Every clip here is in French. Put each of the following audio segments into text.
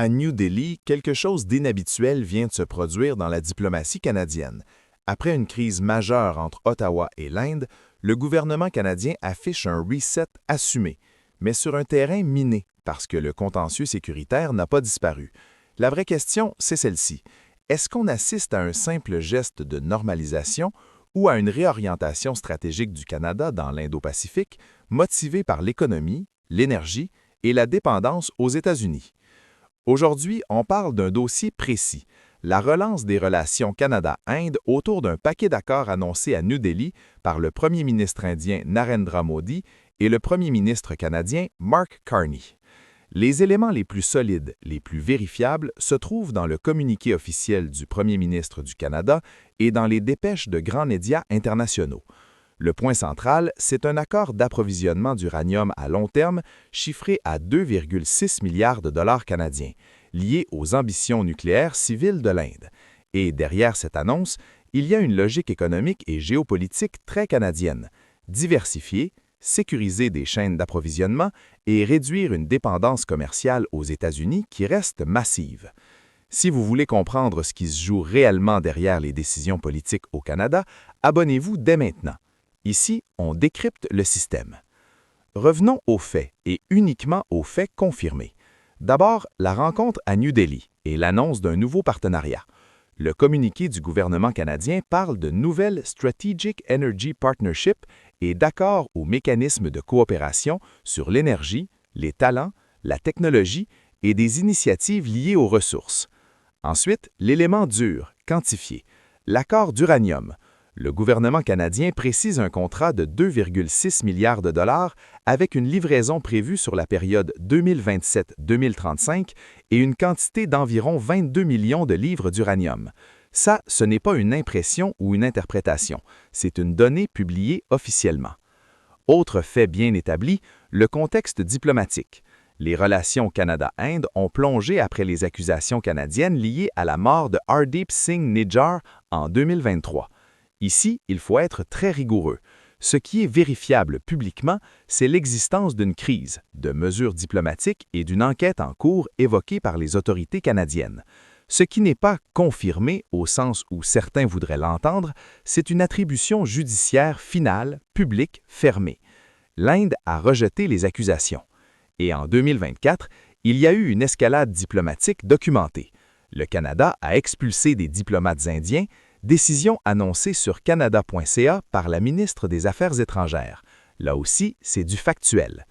À New Delhi, quelque chose d'inhabituel vient de se produire dans la diplomatie canadienne. Après une crise majeure entre Ottawa et l'Inde, le gouvernement canadien affiche un reset assumé, mais sur un terrain miné, parce que le contentieux sécuritaire n'a pas disparu. La vraie question, c'est celle-ci. Est-ce qu'on assiste à un simple geste de normalisation ou à une réorientation stratégique du Canada dans l'Indo-Pacifique, motivée par l'économie, l'énergie et la dépendance aux États-Unis? Aujourd'hui, on parle d'un dossier précis, la relance des relations Canada-Inde autour d'un paquet d'accords annoncés à New Delhi par le premier ministre indien Narendra Modi et le premier ministre canadien Mark Carney. Les éléments les plus solides, les plus vérifiables, se trouvent dans le communiqué officiel du premier ministre du Canada et dans les dépêches de grands médias internationaux. Le point central, c'est un accord d'approvisionnement d'uranium à long terme chiffré à 2,6 milliards de dollars canadiens, lié aux ambitions nucléaires civiles de l'Inde. Et derrière cette annonce, il y a une logique économique et géopolitique très canadienne: diversifier, sécuriser des chaînes d'approvisionnement et réduire une dépendance commerciale aux États-Unis qui reste massive. Si vous voulez comprendre ce qui se joue réellement derrière les décisions politiques au Canada, abonnez-vous dès maintenant. Ici, on décrypte le système. Revenons aux faits et uniquement aux faits confirmés. D'abord, la rencontre à New Delhi et l'annonce d'un nouveau partenariat. Le communiqué du gouvernement canadien parle de nouvelles Strategic Energy Partnership et d'accords ou mécanismes de coopération sur l'énergie, les talents, la technologie et des initiatives liées aux ressources. Ensuite, l'élément dur, quantifié, l'accord d'uranium. Le gouvernement canadien précise un contrat de 2,6 milliards de dollars avec une livraison prévue sur la période 2027-2035 et une quantité d'environ 22 millions de livres d'uranium. Ça, ce n'est pas une impression ou une interprétation, c'est une donnée publiée officiellement. Autre fait bien établi, le contexte diplomatique. Les relations Canada-Inde ont plongé après les accusations canadiennes liées à la mort de Hardeep Singh Nijjar en 2023. Ici, il faut être très rigoureux. Ce qui est vérifiable publiquement, c'est l'existence d'une crise, de mesures diplomatiques et d'une enquête en cours évoquée par les autorités canadiennes. Ce qui n'est pas confirmé au sens où certains voudraient l'entendre, c'est une attribution judiciaire finale, publique, fermée. L'Inde a rejeté les accusations. Et en 2024, il y a eu une escalade diplomatique documentée. Le Canada a expulsé des diplomates indiens, décision annoncée sur canada.ca par la ministre des Affaires étrangères. Là aussi, c'est du factuel.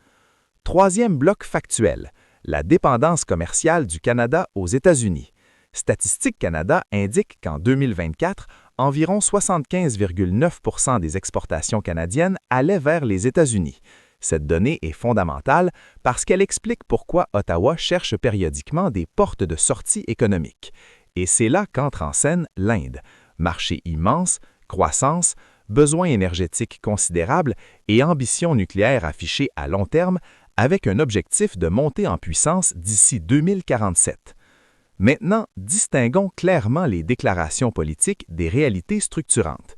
Troisième bloc factuel, la dépendance commerciale du Canada aux États-Unis. Statistique Canada indique qu'en 2024, environ 75,9% des exportations canadiennes allaient vers les États-Unis. Cette donnée est fondamentale parce qu'elle explique pourquoi Ottawa cherche périodiquement des portes de sortie économiques. Et c'est là qu'entre en scène l'Inde. Marché immense, croissance, besoins énergétiques considérables et ambition nucléaire affichée à long terme avec un objectif de monter en puissance d'ici 2047. Maintenant, distinguons clairement les déclarations politiques des réalités structurantes.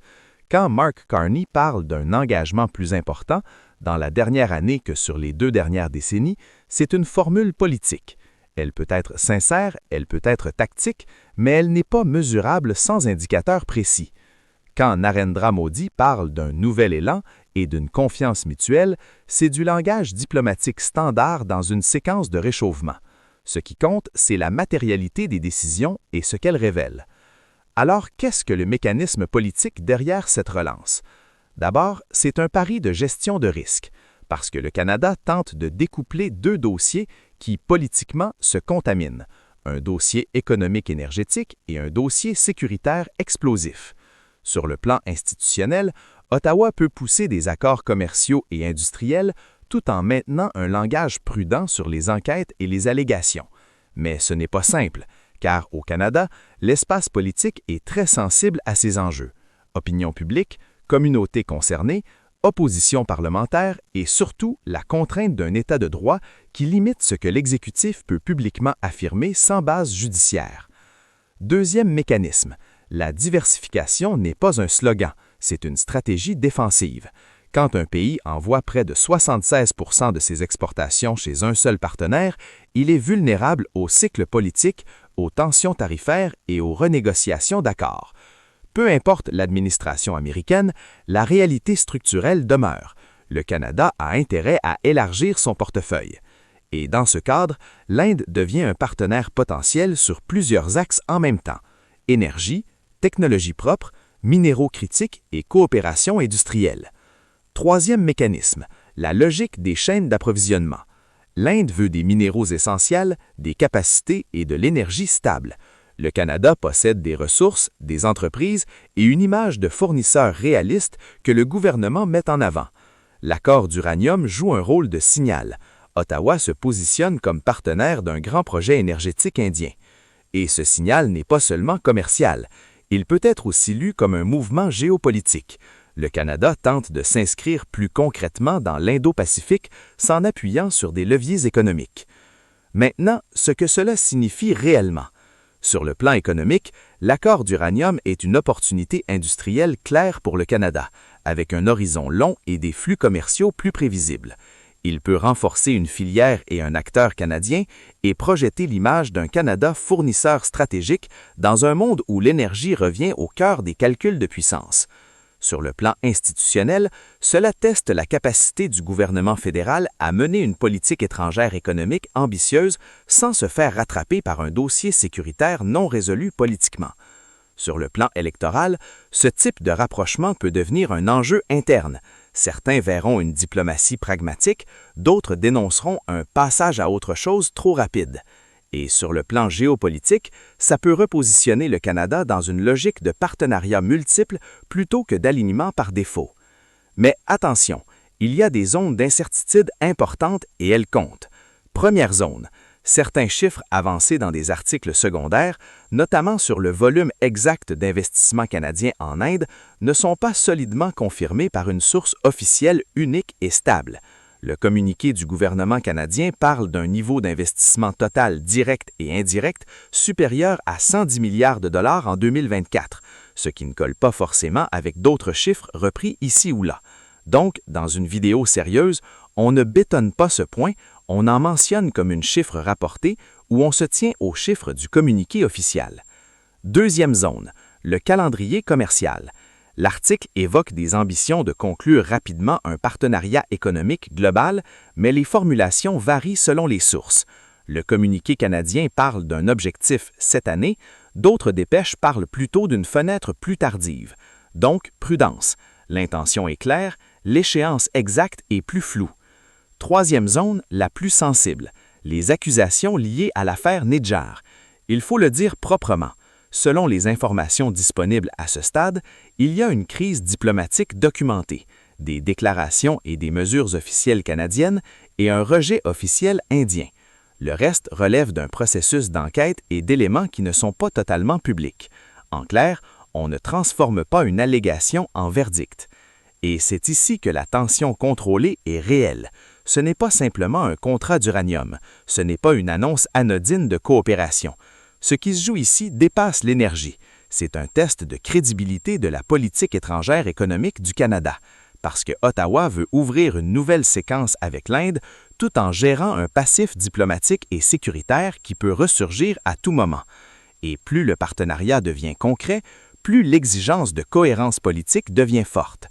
Quand Mark Carney parle d'un engagement plus important dans la dernière année que sur les 2 dernières décennies, c'est une formule politique. Elle peut être sincère, elle peut être tactique, mais elle n'est pas mesurable sans indicateur précis. Quand Narendra Modi parle d'un nouvel élan et d'une confiance mutuelle, c'est du langage diplomatique standard dans une séquence de réchauffement. Ce qui compte, c'est la matérialité des décisions et ce qu'elles révèlent. Alors, qu'est-ce que le mécanisme politique derrière cette relance? D'abord, c'est un pari de gestion de risque, parce que le Canada tente de découpler 2 dossiers qui, politiquement, se contaminent, un dossier économique-énergétique et un dossier sécuritaire explosif. Sur le plan institutionnel, Ottawa peut pousser des accords commerciaux et industriels tout en maintenant un langage prudent sur les enquêtes et les allégations. Mais ce n'est pas simple, car au Canada, l'espace politique est très sensible à ces enjeux. Opinion publique, communauté concernée, opposition parlementaire et surtout la contrainte d'un État de droit qui limite ce que l'exécutif peut publiquement affirmer sans base judiciaire. Deuxième mécanisme, la diversification n'est pas un slogan, c'est une stratégie défensive. Quand un pays envoie près de 76% de ses exportations chez un seul partenaire, il est vulnérable aux cycles politiques, aux tensions tarifaires et aux renégociations d'accords. Peu importe l'administration américaine, la réalité structurelle demeure. Le Canada a intérêt à élargir son portefeuille. Et dans ce cadre, l'Inde devient un partenaire potentiel sur plusieurs axes en même temps: énergie, technologie propre, minéraux critiques et coopération industrielle. Troisième mécanisme, la logique des chaînes d'approvisionnement. L'Inde veut des minéraux essentiels, des capacités et de l'énergie stable. Le Canada possède des ressources, des entreprises et une image de fournisseur réaliste que le gouvernement met en avant. L'accord d'uranium joue un rôle de signal. Ottawa se positionne comme partenaire d'un grand projet énergétique indien. Et ce signal n'est pas seulement commercial. Il peut être aussi lu comme un mouvement géopolitique. Le Canada tente de s'inscrire plus concrètement dans l'Indo-Pacifique s'en appuyant sur des leviers économiques. Maintenant, ce que cela signifie réellement. Sur le plan économique, l'accord d'uranium est une opportunité industrielle claire pour le Canada, avec un horizon long et des flux commerciaux plus prévisibles. Il peut renforcer une filière et un acteur canadien et projeter l'image d'un Canada fournisseur stratégique dans un monde où l'énergie revient au cœur des calculs de puissance. Sur le plan institutionnel, cela teste la capacité du gouvernement fédéral à mener une politique étrangère économique ambitieuse sans se faire rattraper par un dossier sécuritaire non résolu politiquement. Sur le plan électoral, ce type de rapprochement peut devenir un enjeu interne. Certains verront une diplomatie pragmatique, d'autres dénonceront un passage à autre chose trop rapide. Et sur le plan géopolitique, ça peut repositionner le Canada dans une logique de partenariat multiple plutôt que d'alignement par défaut. Mais attention, il y a des zones d'incertitude importantes et elles comptent. Première zone, certains chiffres avancés dans des articles secondaires, notamment sur le volume exact d'investissement canadien en Inde, ne sont pas solidement confirmés par une source officielle unique et stable. Le communiqué du gouvernement canadien parle d'un niveau d'investissement total direct et indirect supérieur à 110 milliards de dollars en 2024, ce qui ne colle pas forcément avec d'autres chiffres repris ici ou là. Donc, dans une vidéo sérieuse, on ne bétonne pas ce point, on en mentionne comme une chiffre rapportée ou on se tient aux chiffres du communiqué officiel. Deuxième zone, le calendrier commercial. L'article évoque des ambitions de conclure rapidement un partenariat économique global, mais les formulations varient selon les sources. Le communiqué canadien parle d'un objectif cette année, d'autres dépêches parlent plutôt d'une fenêtre plus tardive. Donc, prudence. L'intention est claire, l'échéance exacte est plus floue. Troisième zone, la plus sensible, les accusations liées à l'affaire Nidjar. Il faut le dire proprement. Selon les informations disponibles à ce stade, il y a une crise diplomatique documentée, des déclarations et des mesures officielles canadiennes et un rejet officiel indien. Le reste relève d'un processus d'enquête et d'éléments qui ne sont pas totalement publics. En clair, on ne transforme pas une allégation en verdict. Et c'est ici que la tension contrôlée est réelle. Ce n'est pas simplement un contrat d'uranium, ce n'est pas une annonce anodine de coopération. Ce qui se joue ici dépasse l'énergie. C'est un test de crédibilité de la politique étrangère économique du Canada, parce que Ottawa veut ouvrir une nouvelle séquence avec l'Inde tout en gérant un passif diplomatique et sécuritaire qui peut ressurgir à tout moment. Et plus le partenariat devient concret, plus l'exigence de cohérence politique devient forte.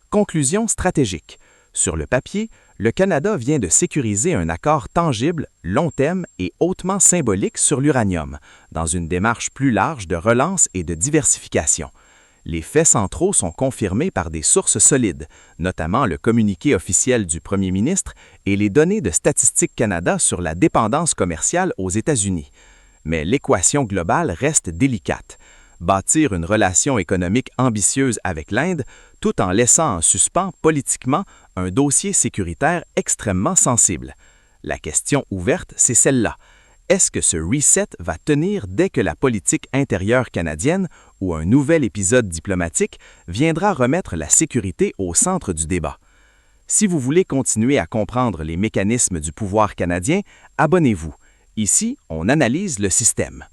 Conclusion stratégique. Sur le papier, le Canada vient de sécuriser un accord tangible, long terme et hautement symbolique sur l'uranium, dans une démarche plus large de relance et de diversification. Les faits centraux sont confirmés par des sources solides, notamment le communiqué officiel du premier ministre et les données de Statistique Canada sur la dépendance commerciale aux États-Unis. Mais l'équation globale reste délicate. Bâtir une relation économique ambitieuse avec l'Inde, tout en laissant en suspens politiquement un dossier sécuritaire extrêmement sensible. La question ouverte, c'est celle-là. Est-ce que ce reset va tenir dès que la politique intérieure canadienne ou un nouvel épisode diplomatique viendra remettre la sécurité au centre du débat? Si vous voulez continuer à comprendre les mécanismes du pouvoir canadien, abonnez-vous. Ici, on analyse le système.